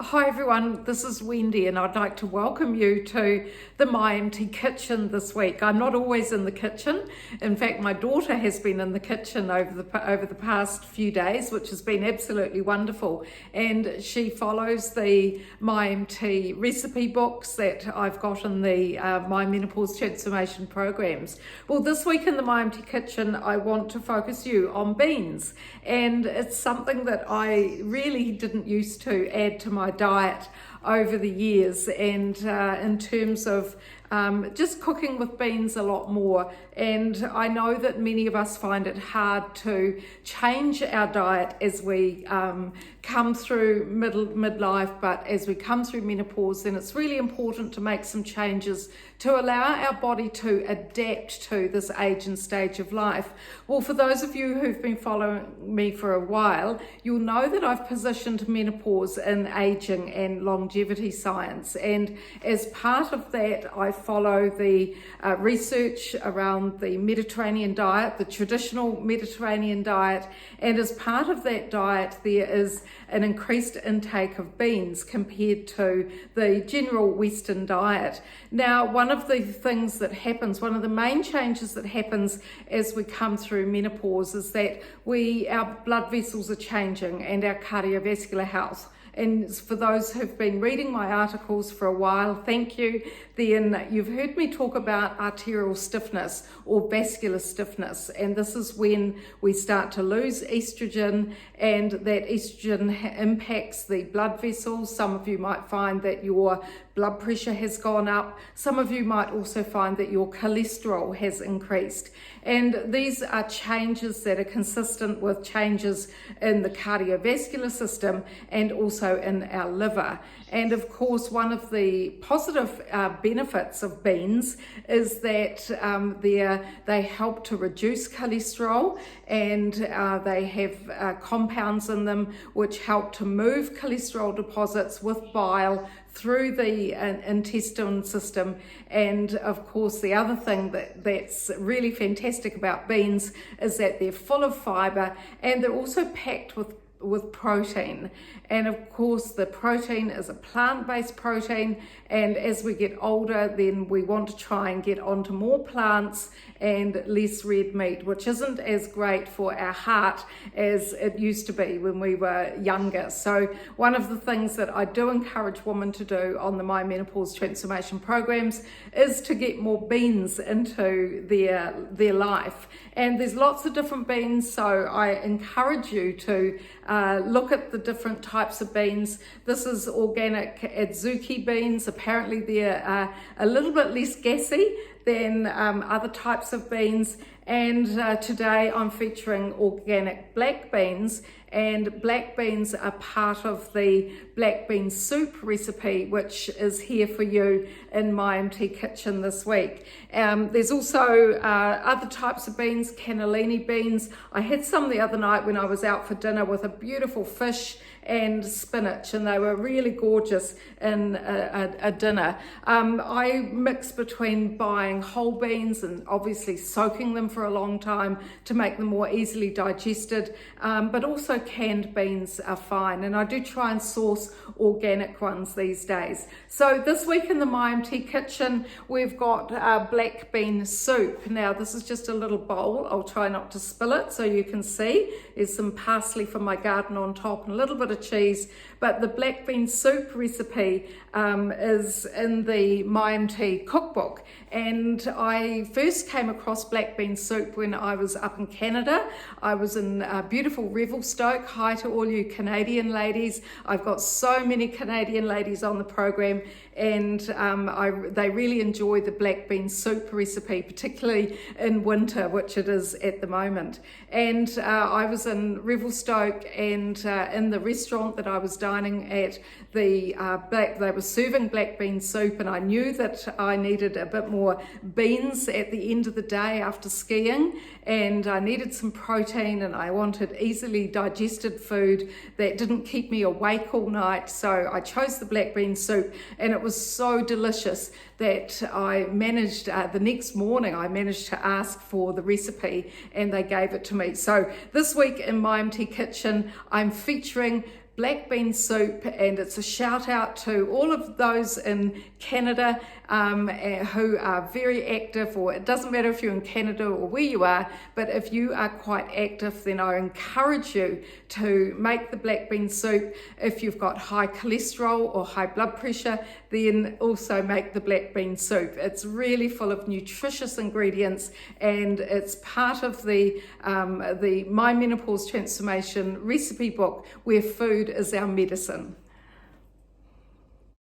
Hi everyone, this is Wendy and I'd like to welcome you to the MyMT Kitchen this week. I'm not always in the kitchen. In fact, my daughter has been in the kitchen over the past few days, which has been absolutely wonderful. And she follows the MyMT recipe books that I've got in the My Menopause Transformation programs. Well, this week in the MyMT Kitchen, I want to focus you on beans. And it's something that I really didn't used to add to my diet over the years, and in terms of just cooking with beans a lot more. And I know that many of us find it hard to change our diet as we come through midlife, but as we come through menopause, then it's really important to make some changes to allow our body to adapt to this age and stage of life. Well, for those of you who've been following me for a while, you'll know that I've positioned menopause in aging and longevity science. And as part of that, I follow the research around the Mediterranean diet, the traditional Mediterranean diet. And as part of that diet, there is an increased intake of beans compared to the general Western diet. Now, one of the things that happens, one of the main changes that happens as we come through menopause is that our blood vessels are changing and our cardiovascular health. And for those who've been reading my articles for a while, thank you. Then you've heard me talk about arterial stiffness or vascular stiffness. And this is when we start to lose estrogen, and that estrogen impacts the blood vessels. Some of you might find that your blood pressure has gone up. Some of you might also find that your cholesterol has increased. And these are changes that are consistent with changes in the cardiovascular system and also in our liver. And of course, one of the positive benefits of beans is that they help to reduce cholesterol, and they have compounds in them which help to move cholesterol deposits with bile through the intestinal system. And of course, the other thing that's really fantastic about beans is that they're full of fibre, and they're also packed with protein. And of course, the protein is a plant-based protein, and as we get older, then we want to try and get onto more plants and less red meat, which isn't as great for our heart as it used to be when we were younger. So one of the things that I do encourage women to do on the My Menopause Transformation programs is to get more beans into their life. And there's lots of different beans, so I encourage you to look at the different types of beans. This is organic adzuki beans. Apparently they're a little bit less gassy than other types of beans. And today I'm featuring organic black beans, and black beans are part of the black bean soup recipe, which is here for you in MyMT Kitchen this week. There's also other types of beans, cannellini beans. I had some the other night when I was out for dinner with a beautiful fish and spinach, and they were really gorgeous in a dinner. I mix between buying whole beans and obviously soaking them for a long time to make them more easily digested, but also canned beans are fine, and I do try and source organic ones these days. So this week in the MyMT Kitchen, we've got black bean soup. Now this is just a little bowl. I'll try not to spill it so you can see. There's some parsley from my garden on top and a little bit of cheese, but the black bean soup recipe is in the MyMT cookbook. And I first came across black bean soup when I was up in Canada. I was in beautiful Revelstoke. Hi to all you Canadian ladies. I've got so many Canadian ladies on the program, and they really enjoy the black bean soup recipe, particularly in winter, which it is at the moment. And I was in Revelstoke, and in the restaurant that I was dining at, they were serving black bean soup, and I knew that I needed a bit more beans at the end of the day after skiing, and I needed some protein, and I wanted easily digested food that didn't keep me awake all night. So I chose the black bean soup, and it was so delicious that I managed, the next morning, I managed to ask for the recipe and they gave it to me. So this week in MyMT Kitchen, I'm featuring black bean soup, and it's a shout out to all of those in Canada who are very active, or it doesn't matter if you're in Canada or where you are, but if you are quite active, then I encourage you to make the black bean soup. If you've got high cholesterol or high blood pressure, then also make the black bean soup. It's really full of nutritious ingredients, and it's part of the My Menopause Transformation recipe book, where food is our medicine.